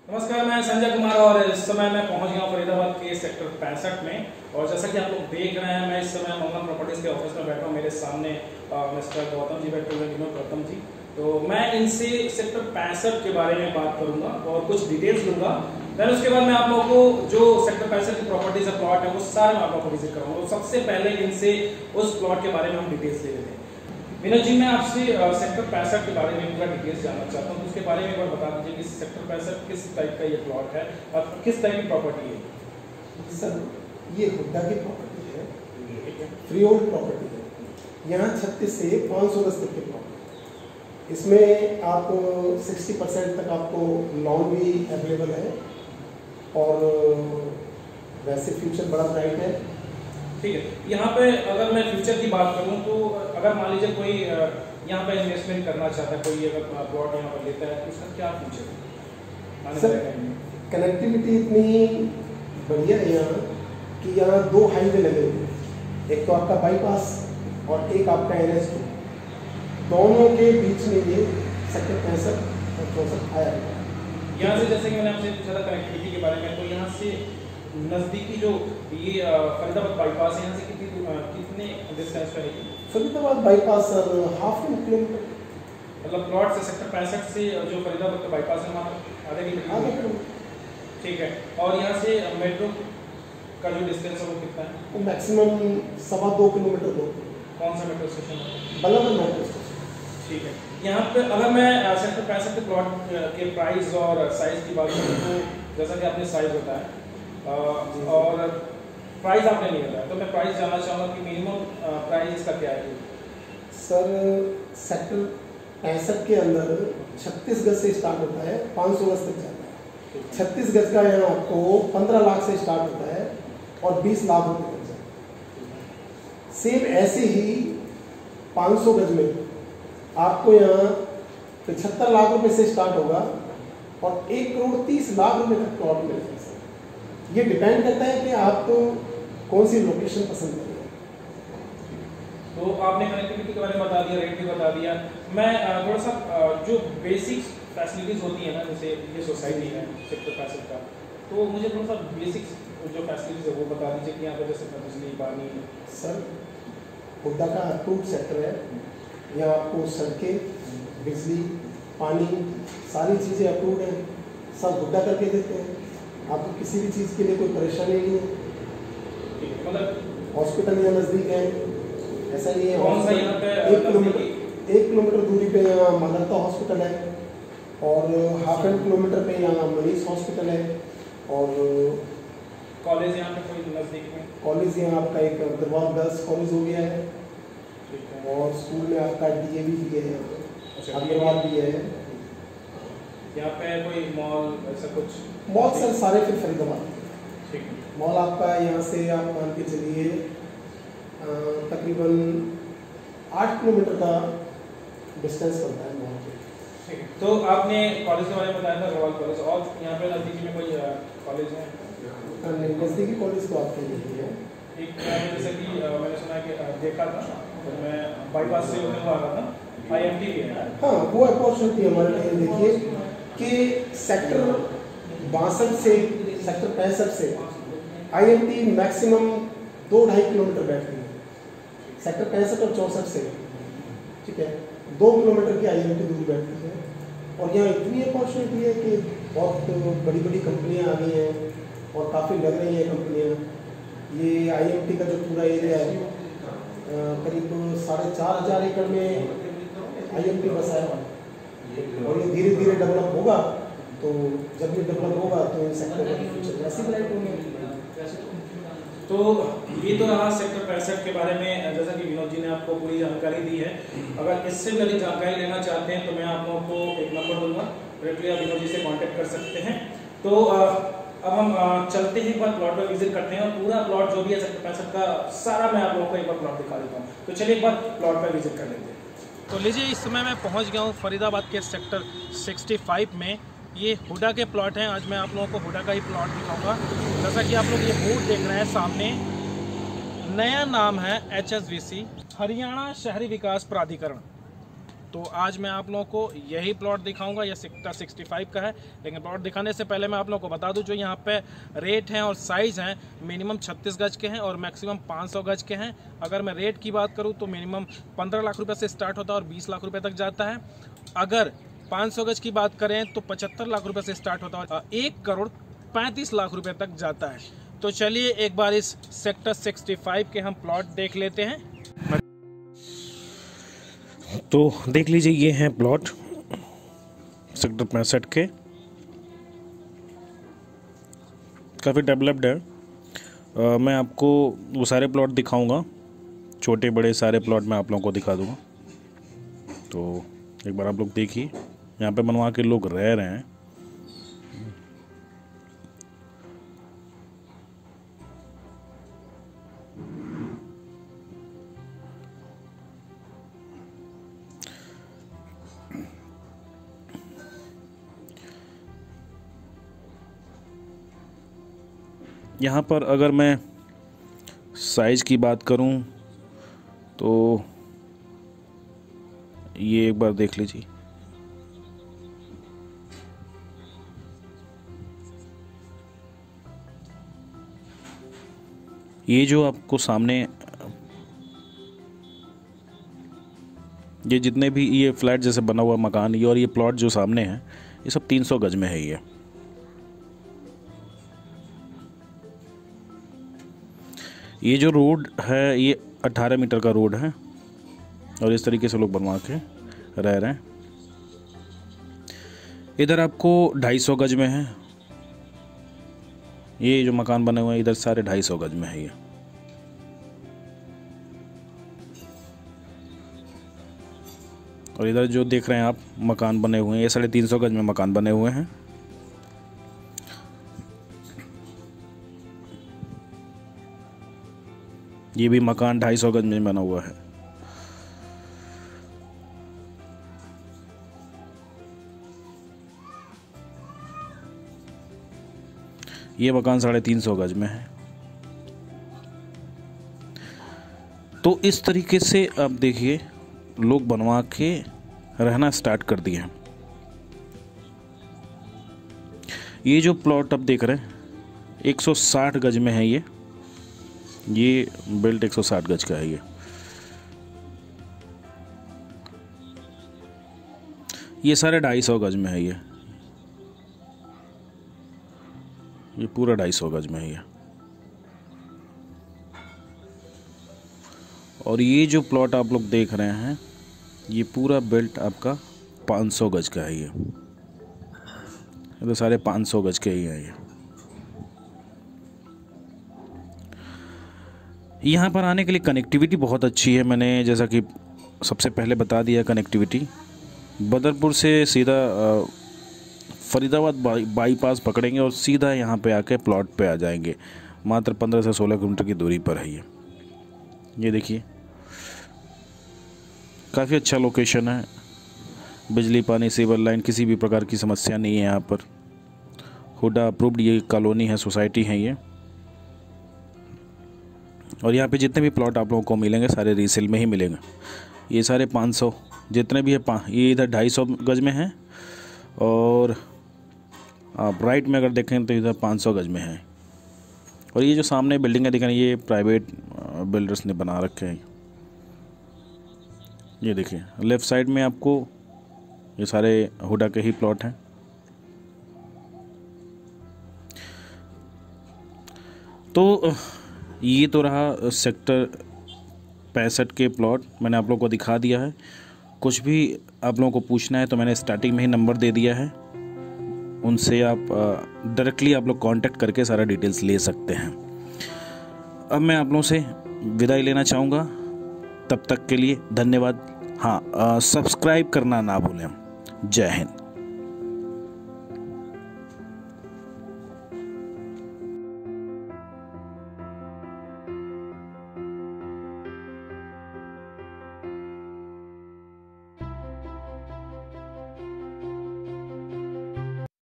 नमस्कार, मैं संजय कुमार और इस समय मैं पहुंच गया हूं फरीदाबाद के सेक्टर 65 में। और जैसा कि आप लोग देख रहे हैं, मैं इस समय मंगल प्रॉपर्टीज के ऑफिस में बैठा हूं। मेरे सामने मिस्टर गौतम जी बैठे हुए हैं, विनोद गौतम जी। तो मैं इनसे सेक्टर 65 के बारे में बात करूंगा और कुछ डिटेल्स दूंगा। फिर उसके बाद मैं आप लोगों को जो सेक्टर 65 की प्रॉपर्टीज है, प्लॉट है, वो सारे मैं आप लोगों को विजिट कराऊंगा। तो सबसे पहले इनसे उस प्लॉट के बारे में हम डिटेल्स ले लेते हैं। विनोद जी, मैं आपसे सेक्टर 65 के बारे में पूरा डिटेल्स जानना चाहता हूँ। तो उसके बारे में एक बार बता दीजिए कि सेक्टर 65 किस टाइप का ये प्लॉट है और किस टाइप की प्रॉपर्टी है। सर, ये हुड्डा की प्रॉपर्टी है, फ्री होल्ड प्रॉपर्टी है। यहाँ 36 से 500 गज तक की प्रॉपर्टी। इसमें आप 60% तक आपको लोन भी अवेलेबल है और वैसे फ्यूचर बड़ा ब्राइट है। ठीक है, यहाँ पे अगर मैं फ्यूचर की बात करूँ तो अगर मान लीजिए कोई यहाँ पे इन्वेस्टमेंट करना चाहता है, कोई अगर प्लॉट यहाँ पर लेता है तो उसका क्या फ्यूचर है? सर, कनेक्टिविटी इतनी बढ़िया है यहाँ कि यहाँ 2 हाईवे लगे हुए हैं। एक तो आपका बाईपास और एक आपका NH2। दोनों के बीच में ये सेक्टर 65 और 64 आया है। यहाँ से जैसे कि मैंने आपसे पूछा था कनेक्टिविटी के बारे में, तो यहाँ से नज़दीकी जो ये फरीदाबाद बाईपास है, यहाँ से कितने डिस्टेंस पे है? फरीदाबाद बाईपास सर 1/2 किलोमीटर, मतलब प्लॉट से सेक्टर 65 से जो फरीदाबाद का बाईपास है वहाँ आधे किलोमीटर। ठीक है, और यहाँ से मेट्रो का जो डिस्टेंस है वो कितना है? वो मैक्सिमम 2.25 किलोमीटर दूर। कौन सा मेट्रो स्टेशन है? Ballabhgarh metro station. ठीक है, यहाँ पे अगर मैं सेक्टर 65 के प्लॉट के प्राइस और साइज की बात करूँ तो जैसा कि आपने साइज बताया और प्राइस आपने नहीं बताया, तो मैं प्राइस जानना चाहूँगा कि मिनिमम प्राइस इसका क्या है? सर, सेक्टर 65 के अंदर 36 गज से स्टार्ट होता है, 500 गज तक जाता है। 36 गज का यहाँ आपको 15 लाख से स्टार्ट होता है और 20 लाख रुपये तक जाता है। सेम ऐसे ही 500 गज में आपको यहाँ 75 लाख रुपये से स्टार्ट होगा और 1,30,00,000 रुपये तक प्लॉट मिलेगा। ये डिपेंड करता है कि आप कौन सी लोकेशन पसंद करें। तो आपने कनेक्टिविटी के बारे में बता दिया, रेट भी बता दिया। मैं थोड़ा सा जो बेसिक फैसिलिटीज़ होती है ना, जैसे ये सोसाइटी है सेक्टर 65 का, तो मुझे थोड़ा सा बेसिक जो फैसिलिटीज़ है वो बता दीजिए कि यहाँ पर जैसे बिजली, पानी। सर, हुड्डा का अप्रूव्ड सेक्टर है। यहाँ आपको सड़कें, बिजली, पानी, सारी चीज़ें अप्रूव्ड हैं। सब हुड्डा करके देते हैं। आपको किसी भी चीज़ के लिए कोई परेशानी नहीं है। मतलब हॉस्पिटल यहाँ नज़दीक है, ऐसा नहीं है। कौन सा यहाँ पे 1 किलोमीटर दूरी पे यहाँ मगरता हॉस्पिटल है और 1/2 किलोमीटर पे यहाँ मनीष हॉस्पिटल है। और कॉलेज यहाँ पे कोई नज़दीक में? कॉलेज यहाँ आपका एक दरबार गर्ल्स कॉलेज हो गया है और स्कूल में आपका DAV भी है, अग्रवाल भी है। यहाँ पे कोई मॉल ऐसा कुछ? मॉल सर सारे फिर फरीदाबाद। ठीक है, मॉल आपका यहाँ से आप मान के चलिए तकरीबन 8 किलोमीटर का डिस्टेंस पड़ता है मॉल के। ठीक है, तो आपने कॉलेज के बारे में बताया था, अग्रवाल कॉलेज, और यहाँ पे नज़दीकी में कोई कॉलेज है? नज़दीकी कॉलेज तो आपके लिए है। एक जैसे कि मैंने सुना कि देखा था तो मैं बाईपास से होने को आ रहा था, IMT भी है। हाँ, वो अपॉर्चुनिटी हमारे लिए देखिए कि सेक्टर 62 से सेक्टर 65 से IMT मैक्सिमम 2-2.5 किलोमीटर बैठती है। सेक्टर 65 और 64 से, ठीक है, 2 किलोमीटर की IMT दूरी बैठती है। और यहाँ इतनी अपॉर्चुनिटी है कि बहुत बड़ी बड़ी कंपनियाँ आ गई हैं और काफ़ी लग रही हैं कंपनियाँ। ये IMT का जो पूरा एरिया है करीब 4,500 एकड़ में IMT बसा है और ये धीरे धीरे डेवलप होगा। तो जब ये डेवलप होगा तो ये सेक्टर का फ्यूचर वैसे ब्राइट होंगे। तो ये तो रहा सेक्टर 65 के बारे में, जैसा कि विनोद जी ने आपको पूरी जानकारी दी है। अगर इससे भी अधिक जानकारी लेना चाहते हैं तो मैं आप लोगों को एक नंबर दूंगा, डायरेक्टली आप विनोद जी से कांटेक्ट कर सकते हैं। तो अब हम चलते हैं, एक बार प्लॉट पर विजिट करते हैं और पूरा प्लॉट जो भी है सेक्टर 65 का सारा मैं आप लोगों को एक बार प्लॉट दिखा देता हूँ। तो चलिए एक बार प्लॉट पर विजिट कर लेते हैं। तो लीजिए, इस समय मैं पहुँच गया हूँ फरीदाबाद के सेक्टर 65 में। ये हुड्डा के प्लॉट हैं। आज मैं आप लोगों को हुड्डा का ही प्लॉट दिखाऊंगा। जैसा कि आप लोग ये बोर्ड देख रहे हैं सामने, नया नाम है HSVC, हरियाणा शहरी विकास प्राधिकरण। तो आज मैं आप लोगों को यही प्लॉट दिखाऊंगा, यह सेक्टर 65 का है। लेकिन प्लॉट दिखाने से पहले मैं आप लोगों को बता दूं, जो यहाँ पे रेट हैं और साइज़ हैं मिनिमम 36 गज के हैं और मैक्सिमम 500 गज के हैं। अगर मैं रेट की बात करूं तो मिनिमम 15 लाख रुपए से स्टार्ट होता है और 20 लाख रुपए तक जाता है। अगर 500 गज की बात करें तो 75 लाख रुपए से स्टार्ट होता है और 1 करोड़ 35 लाख रुपए तक जाता है। तो चलिए एक बार इस सेक्टर 65 के हम प्लॉट देख लेते हैं। तो देख लीजिए, ये हैं प्लॉट सेक्टर 65 के। काफ़ी डेवलप्ड है। मैं आपको वो सारे प्लॉट दिखाऊंगा, छोटे बड़े सारे प्लॉट मैं आप लोगों को दिखा दूंगा। तो एक बार आप लोग देखिए, यहाँ पे बनवा के लोग रह रहे हैं। यहाँ पर अगर मैं साइज़ की बात करूँ तो ये एक बार देख लीजिए। ये जो आपको सामने ये जितने भी ये फ्लैट जैसे बना हुआ मकान ये और ये प्लॉट जो सामने है, ये सब 300 गज में है। ये जो रोड है ये 18 मीटर का रोड है और इस तरीके से लोग बनवा के रह रहे हैं। इधर आपको 250 गज में है। ये जो मकान बने हुए हैं इधर सारे 250 गज में है। और इधर जो देख रहे हैं आप मकान बने हुए हैं, ये 350 गज में मकान बने हुए हैं। ये भी मकान 250 गज में बना हुआ है। ये मकान 350 गज में है। तो इस तरीके से आप देखिए लोग बनवा के रहना स्टार्ट कर दिए हैं। ये जो प्लॉट आप देख रहे हैं 160 गज में है। ये बिल्ट 160 गज का है। ये सारे 250 गज में है। ये पूरा 250 गज में है। और ये जो प्लॉट आप लोग देख रहे हैं ये पूरा बिल्ट आपका 500 गज का है। ये तो सारे 500 गज के ही है। यहाँ पर आने के लिए कनेक्टिविटी बहुत अच्छी है। मैंने जैसा कि सबसे पहले बता दिया, कनेक्टिविटी बदरपुर से सीधा फरीदाबाद बाईपास पकड़ेंगे और सीधा यहाँ पे आके प्लॉट पे आ जाएंगे। मात्र 15 से 16 किलोमीटर की दूरी पर है ये देखिए, काफ़ी अच्छा लोकेशन है। बिजली पानी सीवर लाइन किसी भी प्रकार की समस्या नहीं है यहाँ पर। हुडा अप्रूव्ड ये कॉलोनी है, सोसाइटी है ये। और यहाँ पे जितने भी प्लॉट आप लोगों को मिलेंगे सारे रीसेल में ही मिलेंगे। ये सारे 500 जितने भी है, ये इधर 250 गज में है और आप राइट में अगर देखें तो इधर 500 गज में है। और ये जो सामने बिल्डिंगें दिख रही हैं ये प्राइवेट बिल्डर्स ने बना रखे हैं। ये देखिए लेफ़्ट साइड में आपको ये सारे हुडा के ही प्लॉट हैं। तो ये तो रहा सेक्टर 65 के प्लॉट, मैंने आप लोगों को दिखा दिया है। कुछ भी आप लोगों को पूछना है तो मैंने स्टार्टिंग में ही नंबर दे दिया है, उनसे आप डायरेक्टली आप लोग कांटेक्ट करके सारा डिटेल्स ले सकते हैं। अब मैं आप लोगों से विदाई लेना चाहूँगा, तब तक के लिए धन्यवाद। हाँ, सब्सक्राइब करना ना भूलें। जय हिंद।